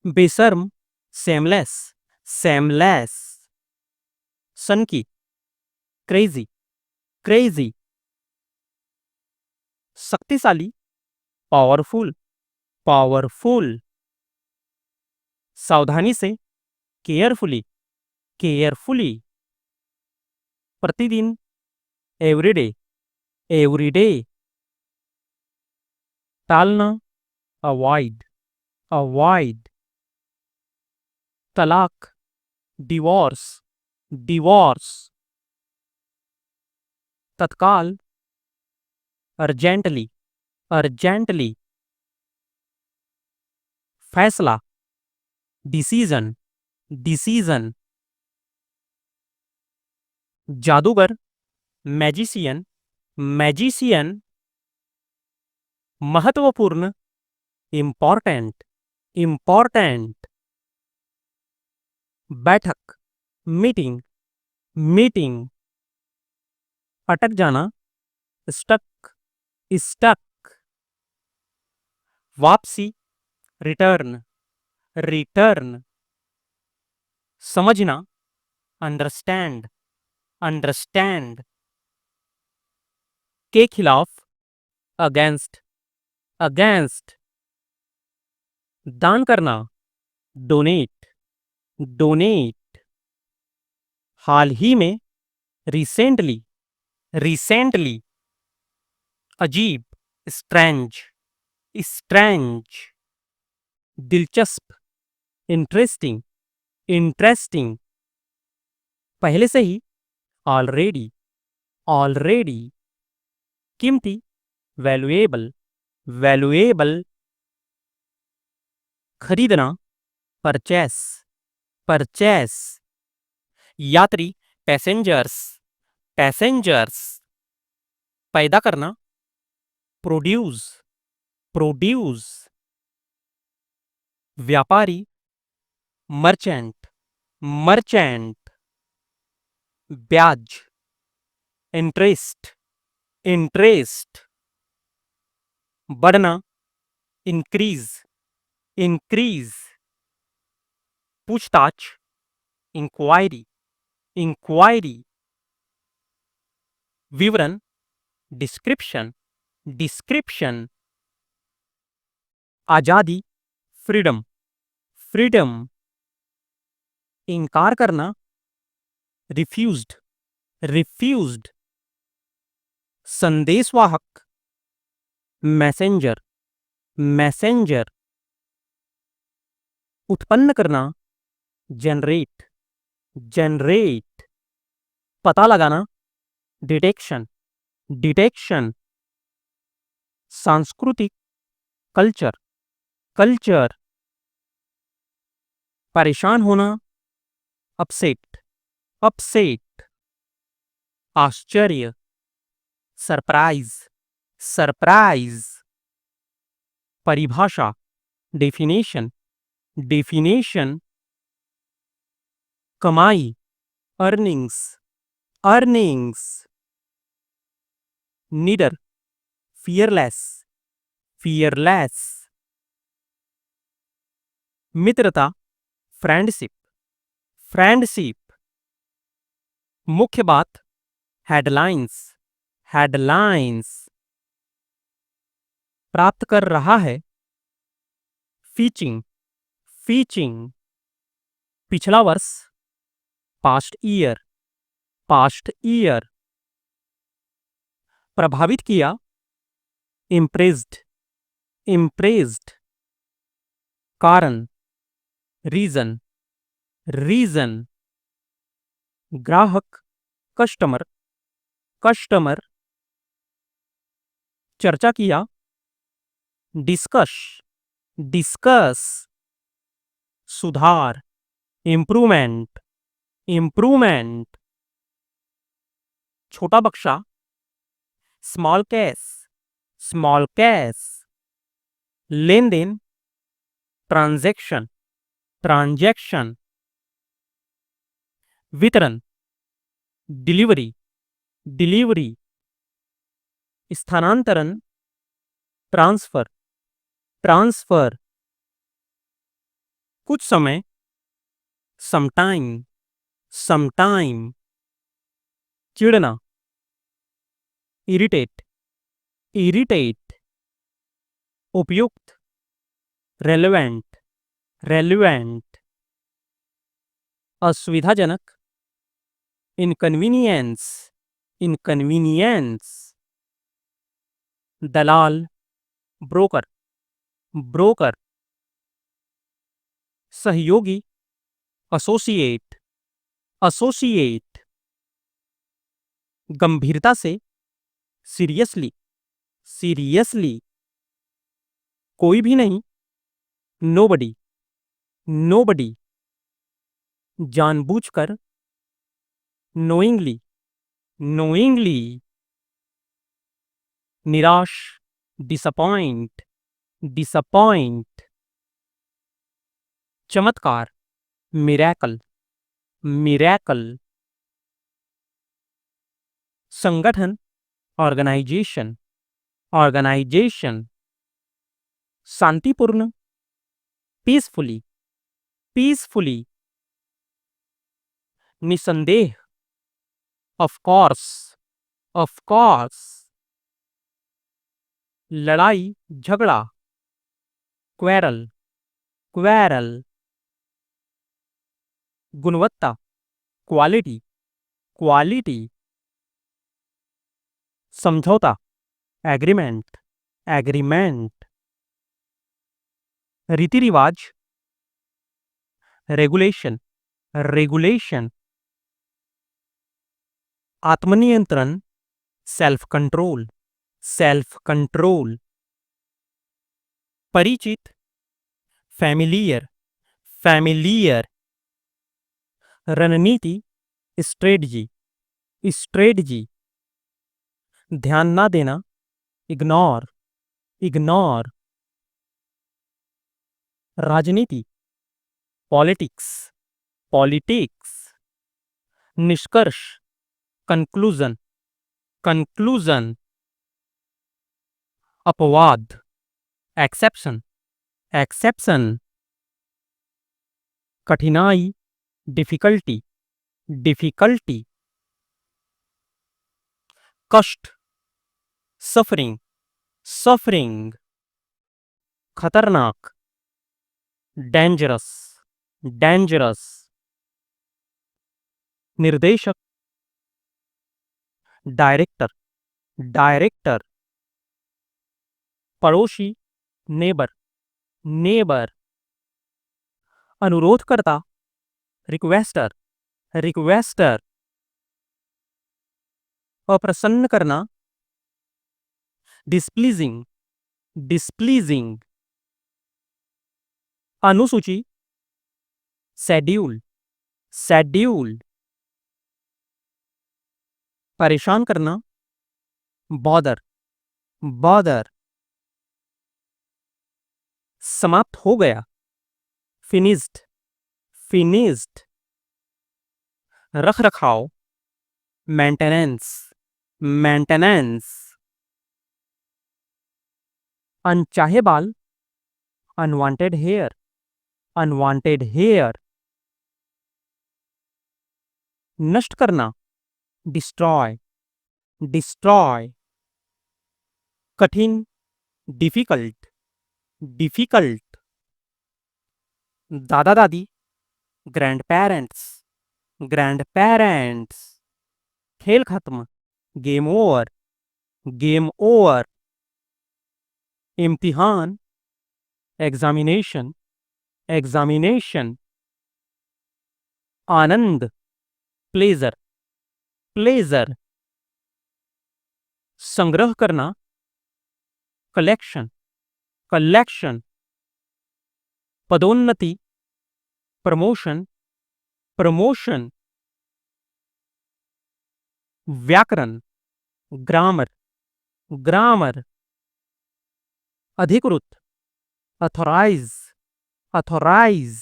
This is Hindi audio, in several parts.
बेशर्म, सेमलेस, सेमलेस। सन की, क्रेजी, क्रेजी। शक्तिशाली, पावरफुल, पावरफुल। सावधानी से, केयरफुली, केयरफुली। प्रतिदिन, एवरीडे, एवरीडे। टालना, अवॉइड, अवॉइड। तलाक, डिवोर्स, डिवोर्स। तत्काल, अर्जेंटली, अर्जेंटली। फैसला, डिसीजन, डिसीजन। जादूगर, मैजिशियन, मैजिशियन। महत्वपूर्ण, इम्पॉर्टेंट, इम्पॉर्टेंट। बैठक, मीटिंग, मीटिंग। अटक जाना, स्टक, स्टक। वापसी, रिटर्न, रिटर्न। समझना, अंडरस्टैंड, अंडरस्टैंड। के खिलाफ, अगेंस्ट, अगेंस्ट। दान करना, डोनेट, डोनेट। हाल ही में, रिसेंटली, रिसेंटली। अजीब, स्ट्रेंज, स्ट्रेंज। दिलचस्प, इंटरेस्टिंग, इंटरेस्टिंग। पहले से ही, ऑलरेडी, ऑलरेडी। कीमती, वैल्यूएबल, वैल्यूएबल। खरीदना, परचेस, परचेस। यात्री, पैसेंजर्स, पैसेंजर्स। पैदा करना, प्रोड्यूस, प्रोड्यूस। व्यापारी, मर्चेंट, मर्चेंट। ब्याज, इंटरेस्ट, इंटरेस्ट। बढ़ना, इंक्रीज, इंक्रीज। पूछताछ, इंक्वायरी, इंक्वायरी। विवरण, डिस्क्रिप्शन, डिस्क्रिप्शन। आजादी, फ्रीडम, फ्रीडम। इनकार करना, रिफ्यूज्ड, रिफ्यूज्ड। संदेशवाहक, मैसेंजर, मैसेंजर। उत्पन्न करना, जनरेट, जनरेट। पता लगाना, डिटेक्शन, डिटेक्शन। सांस्कृतिक, कल्चर, कल्चर। परेशान होना, अपसेट, अपसेट। आश्चर्य, सरप्राइज, सरप्राइज। परिभाषा, डेफिनेशन, डेफिनेशन। कमाई, अर्निंग्स, अर्निंग्स। निडर, फियरलेस, फियरलेस। मित्रता, फ्रेंडशिप, फ्रेंडशिप। मुख्य बात, हेडलाइंस, हेडलाइंस। प्राप्त कर रहा है, फीचिंग, फीचिंग। पिछला वर्ष, पास्ट ईयर, पास्ट ईयर। प्रभावित किया, इम्प्रेस्ड, इम्प्रेस्ड। कारण, रीजन, रीजन। ग्राहक, कस्टमर, कस्टमर। चर्चा किया, डिस्कस, डिस्कस। सुधार, इम्प्रूवमेंट, इम्प्रूवमेंट। छोटा बक्सा, स्मॉल कैश, स्मॉल कैश। लेन देन, ट्रांजैक्शन, ट्रांजैक्शन। वितरण, डिलीवरी, डिलीवरी। स्थानांतरण, ट्रांसफर, ट्रांसफर। कुछ समय, sometime, sometime, चिढ़ना, irritate, irritate, उपयुक्त, relevant, relevant, असुविधाजनक, inconvenience, inconvenience, दलाल, ब्रोकर, ब्रोकर, सहयोगी, एसोसिएट, एसोसिएट, गंभीरता से, सीरियसली, सीरियसली, कोई भी नहीं, नोबडी, नोबडी, जानबूझकर, नोइंगली, नोइंगली, निराश, डिसअपॉइंट, डिसअपॉइंट, चमत्कार, मिरेकल, मिरेकल, संगठन, ऑर्गेनाइजेशन, ऑर्गेनाइजेशन, शांतिपूर्ण, पीसफुली, पीसफुली, निसंदेह, ऑफ कोर्स, ऑफ कोर्स, लड़ाई, झगड़ा, क्वेरल, क्वेरल, गुणवत्ता, क्वालिटी, क्वालिटी, समझौता, एग्रीमेंट, एग्रीमेंट, रीति रिवाज, रेगुलेशन, रेगुलेशन, आत्मनियंत्रण, सेल्फ कंट्रोल, सेल्फ कंट्रोल, परिचित, फैमिलियर, फैमिलियर, रणनीति, स्ट्रेटजी, स्ट्रेटजी, ध्यान ना देना, इग्नोर, इग्नोर, राजनीति, पॉलिटिक्स, पॉलिटिक्स, निष्कर्ष, कंक्लूजन, कंक्लूजन, अपवाद, एक्सेप्शन, एक्सेप्शन, कठिनाई, डिफिकल्टी, डिफिकल्टी, कष्ट, सफरिंग, सफरिंग, खतरनाक, डेंजरस, डेंजरस, निर्देशक, डायरेक्टर, डायरेक्टर, पड़ोसी, नेबर, नेबर, अनुरोधकर्ता, रिक्वेस्टर, रिक्वेस्टर, अप्रसन्न करना, डिस्प्लीजिंग, डिस्प्लीजिंग, अनुसूची, शेड्यूल, शेड्यूल, परेशान करना, बॉदर, बॉदर, समाप्त हो गया, फिनिश्ड, फिनिश्ड, रख रखाव, मेंटेनेंस, मेंटेनेंस, अनचाहे बाल, अनवांटेड हेयर, अनवांटेड हेयर, नष्ट करना, डिस्ट्रॉय, डिस्ट्रॉय, कठिन, डिफिकल्ट, डिफिकल्ट, दादा दादी, ग्रैंड पेरेंट्स, ग्रैंड पेरेंट्स, खेल खत्म, गेम ओवर, गेम ओवर, इम्तिहान, एग्जामिनेशन, एग्जामिनेशन, आनंद, प्लेजर, प्लेजर, संग्रह करना, कलेक्शन, कलेक्शन, पदोन्नति, प्रमोशन, प्रमोशन, व्याकरण, ग्रामर, ग्रामर, अधिकृत, अथोराइज, अथोराइज,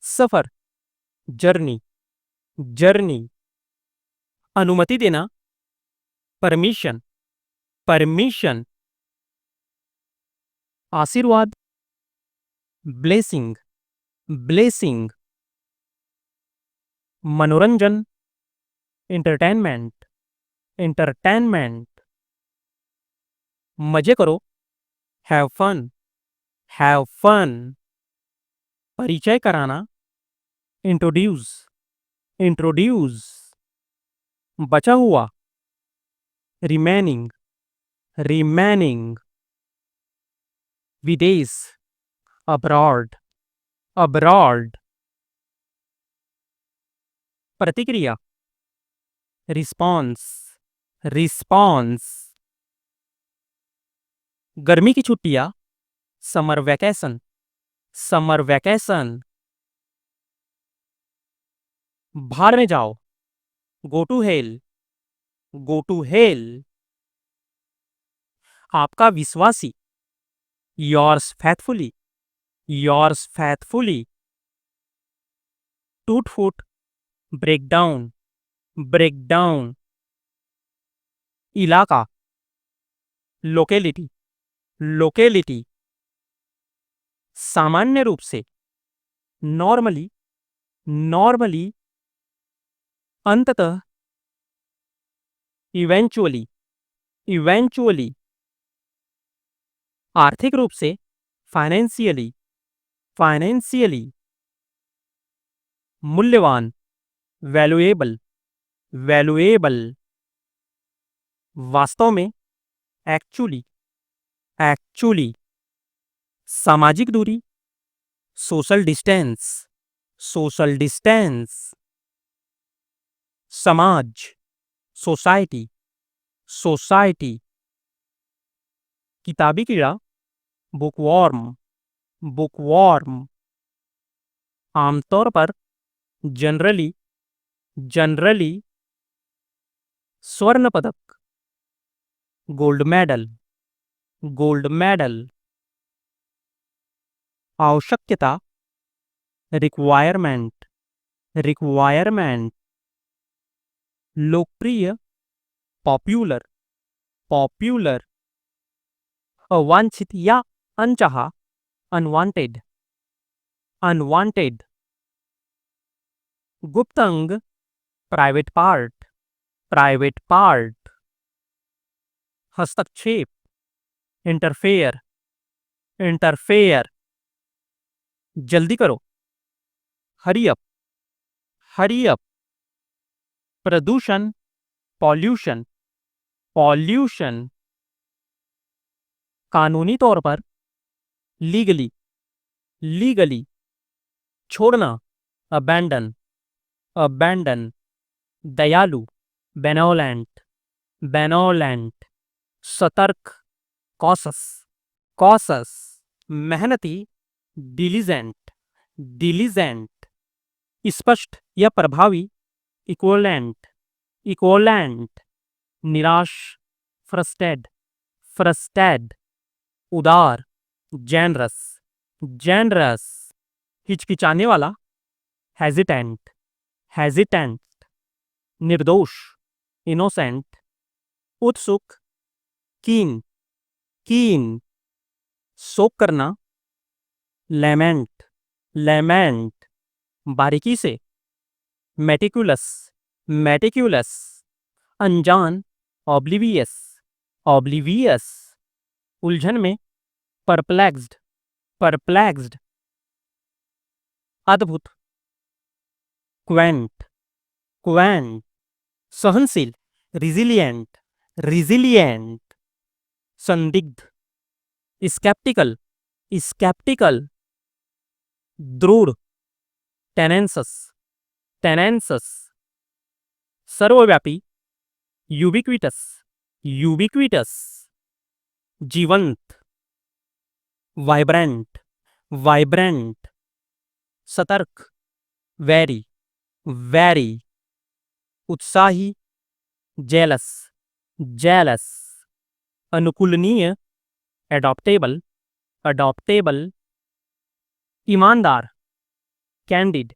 सफर, जर्नी, जर्नी, अनुमति देना, परमिशन, परमिशन, आशीर्वाद, ब्लेसिंग, ब्लेसिंग। मनोरंजन, एंटरटेनमेंट, एंटरटेनमेंट। मजे करो, हैव फन, हैव फन। परिचय कराना, इंट्रोड्यूस, इंट्रोड्यूस। बचा हुआ, रिमेनिंग, रिमेनिंग। विदेश, अब्रॉड, अब्रॉड। प्रतिक्रिया, रिस्पॉन्स, रिस्पॉन्स। गर्मी की छुट्टियां, समर वैकेशन, समर वैकेशन। भाड़ में जाओ, go to hell, go to hell. आपका विश्वासी, योर्स फैथफुली, योर्स फैथफुली। टूट फूट, ब्रेक डाउन, ब्रेक डाउन। इलाका, लोकेलिटी, लोकेलिटी। सामान्य रूप से, नॉर्मली, नॉर्मली। अंततः, इवेंचुअली, इवेंचुअली। आर्थिक रूप से, फाइनेंशियली, फाइनेंशियली। मूल्यवान, वैल्यूएबल, वैल्यूएबल। वास्तव में, एक्चुअली, एक्चुअली। सामाजिक दूरी, सोशल डिस्टेंस, सोशल डिस्टेंस। समाज, सोसाइटी, सोसाइटी। किताबी कीड़ा, बुकवॉर्म, बुकवॉर्म। आमतौर पर, जनरली, जनरली। स्वर्ण पदक, गोल्ड मेडल, गोल्ड मेडल। आवश्यकता, रिक्वायरमेंट, रिक्वायरमेंट। लोकप्रिय, पॉपुलर, पॉपुलर। अवांछित या अनचाहा, अनवांटेड, अनवांटेड। गुप्त अंग, प्राइवेट पार्ट, प्राइवेट पार्ट। हस्तक्षेप, इंटरफेयर, इंटरफेयर। जल्दी करो, हरी अप, हरी अप। प्रदूषण, पॉल्यूशन, पॉल्यूशन। कानूनी तौर पर, लीगली, लीगली। छोड़ना, अबैंडन, अबैंडन। दयालु, बेनोलेंट, बेनोलेंट। सतर्क, कॉसस, कॉसस। मेहनती, डिलीजेंट, डिलीजेंट। स्पष्ट या प्रभावी, इक्वलेंट, इक्वलेंट। निराश, फ्रस्टेड, फ्रस्टेड। उदार, जेनरस, जेनरस। हिचकिचाने वाला, हेजिटेंट, हेजिटेंट। निर्दोष, इनोसेंट। उत्सुक, कीन, कीन। शोक करना, लेमेंट, लेमेंट। बारीकी से, मेटिकुलस, मेटिकुलस। अनजान, ऑब्लिवियस, ऑब्लिवियस। उलझन में, परप्लेक्स्ड, परप्लेक्स्ड। अद्भुत, क्वेंट, क्वेंट। सहनशील, रिजिलियंट, रिजिलियंट। संदिग्ध, स्केप्टिकल, स्केप्टिकल। दृढ़, टेनेंसस, टेनेंसस। सर्वव्यापी, यूबिक्विटस, यूबिक्विटस। जीवंत, वाइब्रेंट, वाइब्रेंट। सतर्क, वेरी, वेरी। उत्साही, जेलस, जेलस। अनुकूलनीय, एडॉप्टेबल, अडॉप्टेबल। ईमानदार, कैंडिड,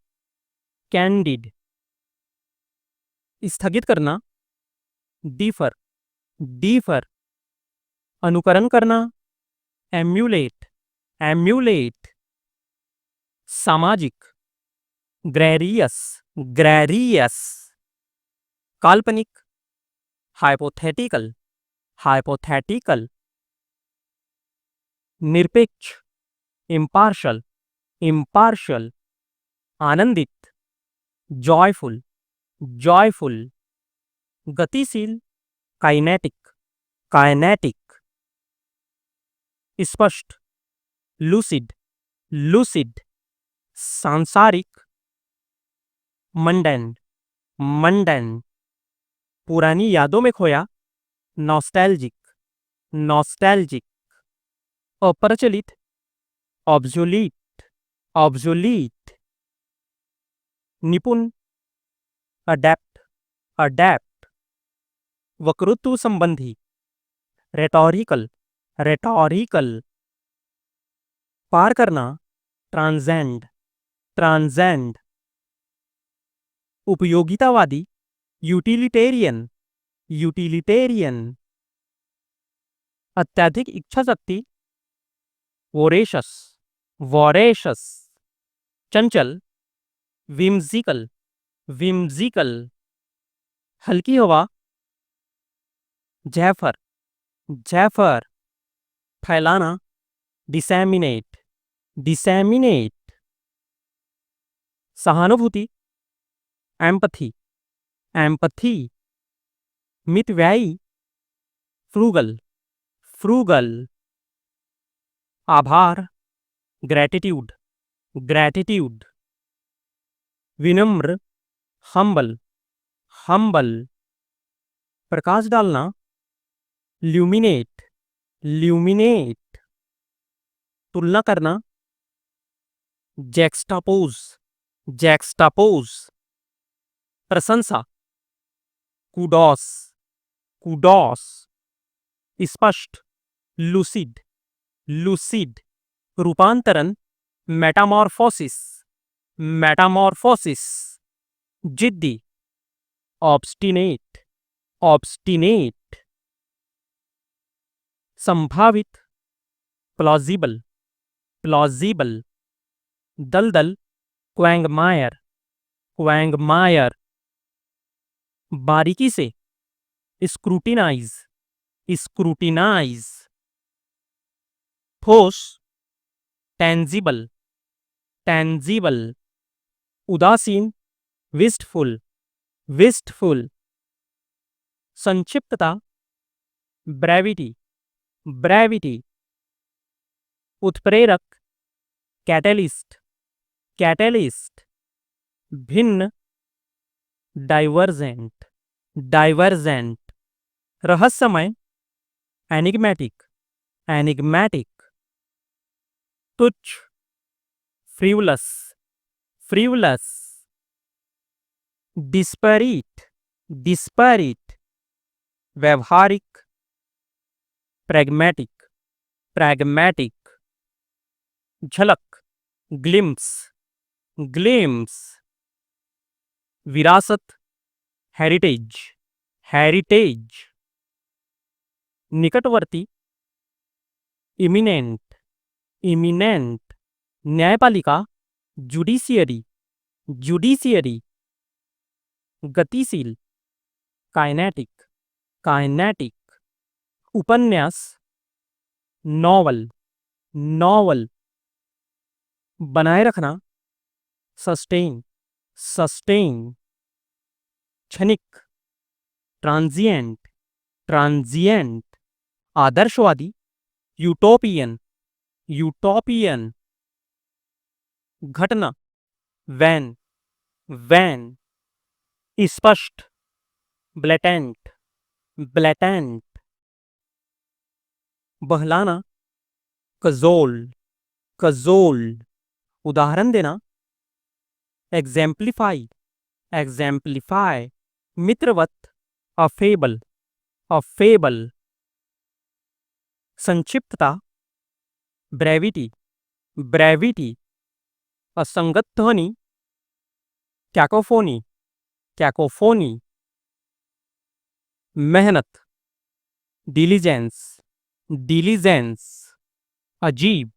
कैंडिड। स्थगित करना, डीफर, डीफर। अनुकरण करना, एम्यूलेट, एम्यूलेट। सामाजिक, ग्रेरियस, ग्रेरियस, काल्पनिक, हाइपोथेटिकल, हाइपोथेटिकल, निरपेक्ष, इम्पार्शल, इम्पार्शल, आनंदित, जॉयफुल, जॉयफुल, गतिशील, काइनेटिक, काइनेटिक, स्पष्ट, लूसिड, लूसिड, सांसारिक, मंडेन, मंडेन, पुरानी यादों में खोया, नॉस्टैल्जिक, नॉस्टैल्जिक, अप्रचलित, ऑब्सोलीट, ऑब्सोलीट, निपुण, अडेप्ट, अडेप्ट, वक्तृत्व संबंधी, रेटोरिकल, रेटोरिकल, पार करना, ट्रांसेंड, ट्रांसेंड, उपयोगितावादी, यूटिलिटेरियन, यूटिलिटेरियन, अत्यधिक इच्छा शक्ति, वोरेशस, वोरेशस, चंचल, विम्जिकल, विम्जिकल, हल्की हवा, जैफर, जैफर, फैलाना, डिसैमिनेट, डिसैमिनेट, सहानुभूति, एम्पथी, एम्पथी, मितव्ययी, फ्रूगल, फ्रूगल, आभार, ग्रैटिट्यूड, ग्रैटिट्यूड, विनम्र, हम्बल, हम्बल, प्रकाश डालना, ल्यूमिनेट, ल्यूमिनेट, तुलना करना, जैक्स्टापोज, जैक्स्टापोज, प्रशंसा, कूडॉस, कूडॉस, स्पष्ट, लूसिड, लूसिड, रूपांतरण, मेटामॉर्फोसिस, मेटामॉर्फोसिस, जिद्दी, ऑब्स्टिनेट, ऑब्स्टिनेट, संभावित, प्लॉजिबल, प्लॉजिबल, दलदल, क्वैंगमायर, क्वैंगमायर, बारीकी से, स्क्रूटिनाइज, स्क्रूटिनाइज, ठोस, टेंजिबल, टेंजिबल, उदासीन, विस्टफुल, विस्टफुल, संक्षिप्तता, ब्रेविटी, ब्रेविटी, उत्प्रेरक, कैटेलिस्ट, कैटेलिस्ट, भिन्न, डाइवर्जेंट, डाइवर्जेंट, रहस्यमय, एनिग्मेटिक, एनिग्मेटिक, तुच्छ, फ्रीवलस, फ्रीवलस, डिस्पैरिट, डिस्पैरिट, व्यवहारिक, प्रैग्मेटिक, प्रैग्मेटिक, झलक, ग्लिम्स, ग्लिम्स, विरासत, हेरिटेज, हेरिटेज, निकटवर्ती, इमिनेंट, इमिनेंट, न्यायपालिका, जुडिशियरी, जुडिशियरी, गतिशील, काइनेटिक, काइनेटिक, उपन्यास, नॉवल, नॉवल, बनाए रखना, सस्टेन, सस्टेन, क्षणिक, ट्रांजिएंट, ट्रांजिएंट, आदर्शवादी, यूटोपियन, यूटोपियन, घटना, वैन, वैन, स्पष्ट, ब्लेटेंट, ब्लेटेंट, बहलाना, कजोल, कजोल, उदाहरण देना, एग्जेम्प्लीफाई, एग्जेम्प्लीफाई, मित्रवत, अफेबल, अफेबल, संक्षिप्तता, ब्रेविटी, ब्रेविटी, असंगत ध्वनि, कैकोफोनी, कैकोफोनी, मेहनत, डिलीजेंस, डिलीजेंस, अजीब,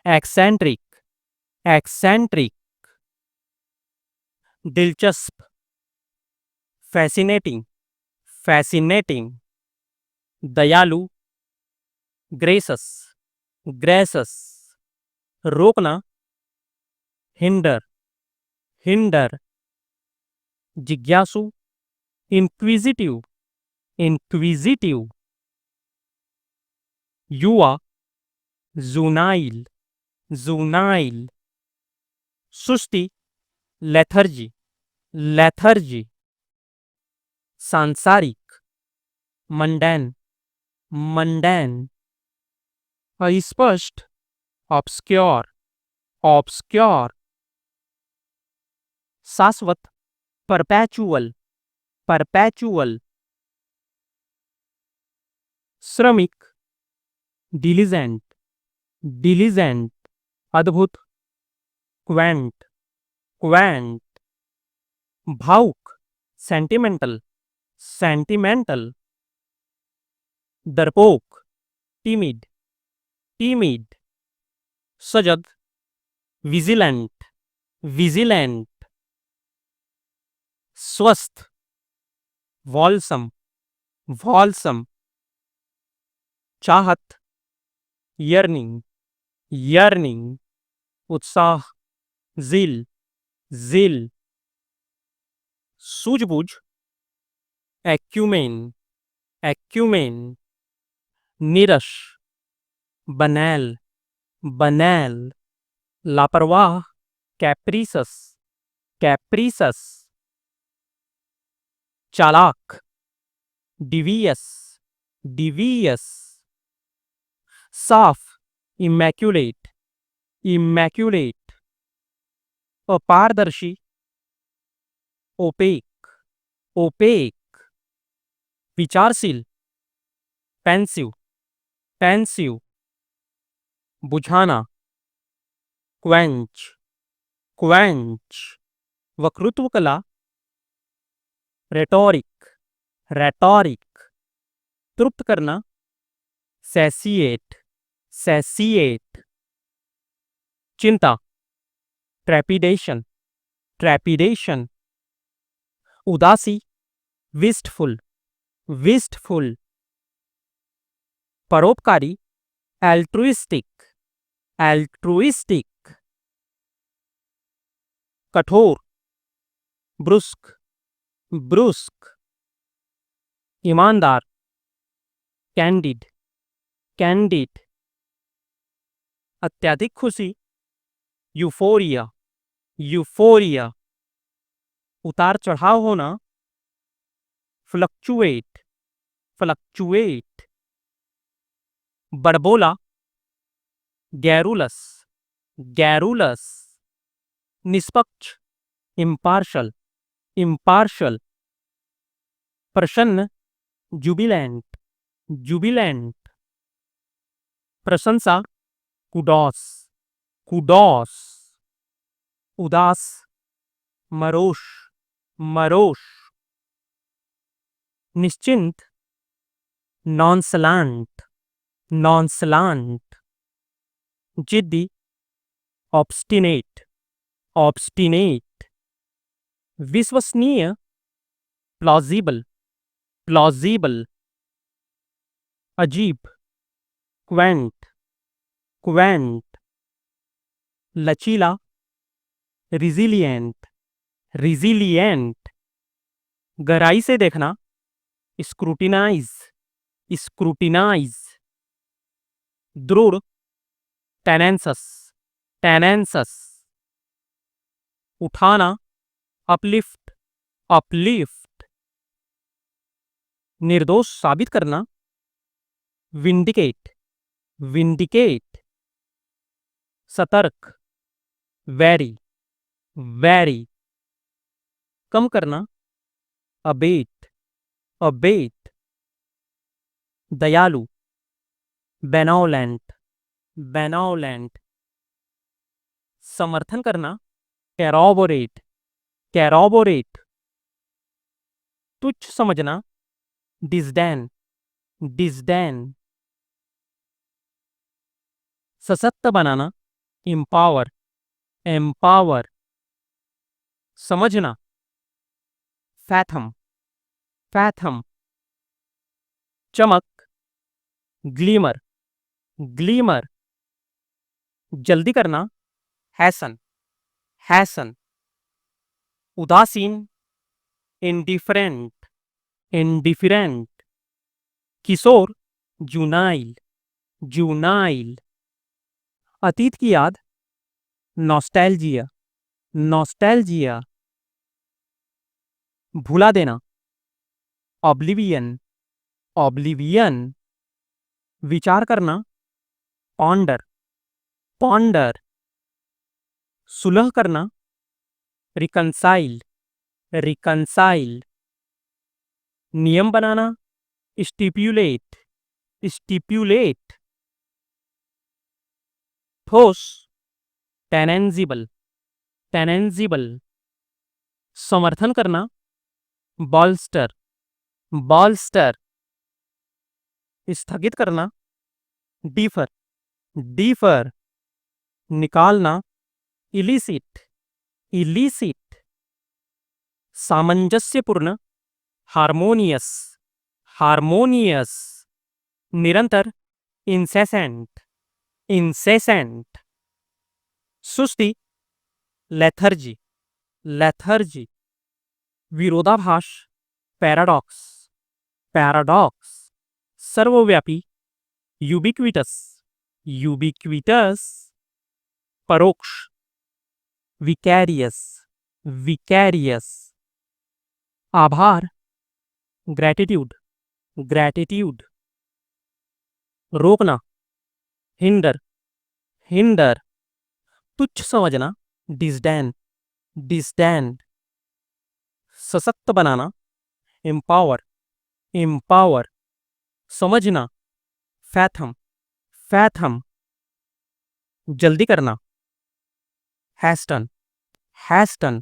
एक्सेंट्रिक, एक्सेंट्रिक, दिलचस्प, फैसिनेटिंग, फैसिनेटिंग, दयालु, ग्रेसस, ग्रेसस, रोकना, हिंडर, हिंडर, जिज्ञासु, इंक्विजिटिव, इंक्विजिटिव, युवा, जूनाइल, जूनाइल, सुस्ती, लेथर्जी, लेथर्जी, सांसारिक, मंडैन, मंडैन, अस्पष्ट, ऑब्स्क्योर, ऑब्स्क्योर, शाश्वत, परपेचुअल, परपेचुअल, श्रमिक, डिलीजेंट, डिलीजेंट, अद्भुत, क्वेंट, क्वेंट, भावुक, सेंटिमेंटल, सेंटिमेंटल, डरपोक, टीमिड, टीमिड, सजग, विजिलेंट, विजिलेंट, स्वस्थ, वॉल्सम, वॉल्सम, चाहत, यर्निंग, यर्निंग, उत्साह, जिल, जिल, सूझबूझ, एक्यूमेन, एक्यूमेन, निरश, बनैल, बनैल, लापरवाह, कैप्रीसस, कैप्रीसस, चालाक, डिवियस, डिवियस, साफ, इमैक्युलेट, इमैक्युलेट, अपारदर्शी, ओपेक, ओपेक, विचारशील, पेंसिव, पेंसिव, बुझाना, क्वेंच, क्वेंच, वक्तृत्व कला, रेटोरिक, रेटोरिक, तृप्त करना, सैसिएट, सैसिएट, चिंता, ट्रेपिडेशन, ट्रेपिडेशन, उदासी, विस्टफुल, विस्टफुल, परोपकारी, एल्ट्रुइस्टिक, एल्ट्रुइस्टिक, कठोर, ब्रुस्क, ब्रुस्क, ईमानदार, कैंडिड, कैंडिड, अत्यधिक खुशी, यूफोरिया, यूफोरिया, उतार चढ़ाव होना, फ्लक्चुएट, फ्लक्चुएट, बड़बोला, गैरुलस, गैरुलस, निष्पक्ष, इम्पार्शल, इम्पार्शल, प्रसन्न, जुबिलेंट, जुबिलेंट, प्रशंसा, कुडॉस, कुडॉस, उदास, मरोश, मरोश, निश्चिंत, नॉनसलांट, नॉनसलांट, जिद्दी, ऑब्स्टिनेट, ऑब्स्टिनेट, विश्वसनीय, प्लॉजिबल, प्लॉजिबल, अजीब, क्वेंट, क्वेंट, लचीला, रिजिलिएंट, रिजिलिएंट, गहराई से देखना, स्क्रूटिनाइज, स्क्रूटिनाइज, दृढ़, टेनेंसस, टेनेंसस, उठाना, अपलिफ्ट, अपलिफ्ट, निर्दोष साबित करना, विंडिकेट, विंडिकेट, सतर्क, वेरी, वेरी, कम करना, अबेट, अबेट, दयालु, बेनोलेंट, बेनोलेंट, समर्थन करना, कैरोबोरेट, कैरोबोरेट, तुच्छ समझना, डिस्डैन, डिस्डैन, सशक्त बनाना, एम्पावर, एम्पावर, समझना, फैथम, फैथम, चमक, ग्लीमर, ग्लीमर, जल्दी करना, हैसन, हैसन, उदासीन, इंडिफरेंट, इंडिफरेंट, किशोर, जुनाइल, जुनाइल, अतीत की याद, नॉस्टैल्जिया, नॉस्टैल्जिया, भुला देना, ऑब्लिवियन, ऑब्लिवियन, विचार करना, पॉन्डर, पॉन्डर, सुलह करना, रिकंसाइल, रिकंसाइल, नियम बनाना, स्टिप्यूलेट, स्टिप्यूलेट, ठोस, टेनेंजिबल, टेनेंजिबल, समर्थन करना, बॉल्स्टर, बॉल्स्टर, स्थगित करना, डीफर, डीफर, निकालना, इलिसिट, इलिसिट, सामंजस्यपूर्ण, हार्मोनियस, हार्मोनियस, निरंतर, इंसेसेंट, इंसेसेंट, सुस्ती, लेथर्जी, लेथर्जी, विरोधाभास, पैराडॉक्स, पैराडॉक्स, सर्वव्यापी, यूबिक्विटस, यूबिक्विटस, परोक्ष, विकैरियस, विकैरियस, आभार, ग्रैटिट्यूड, ग्रैटिट्यूड, रोकना, हिंडर, हिंडर, तुच्छ समझना, डिस्डैन, डिस्डैन, सशक्त बनाना, एम्पावर, एम्पावर, समझना, फैथम, फैथम, जल्दी करना, हैस्टन, हैस्टन,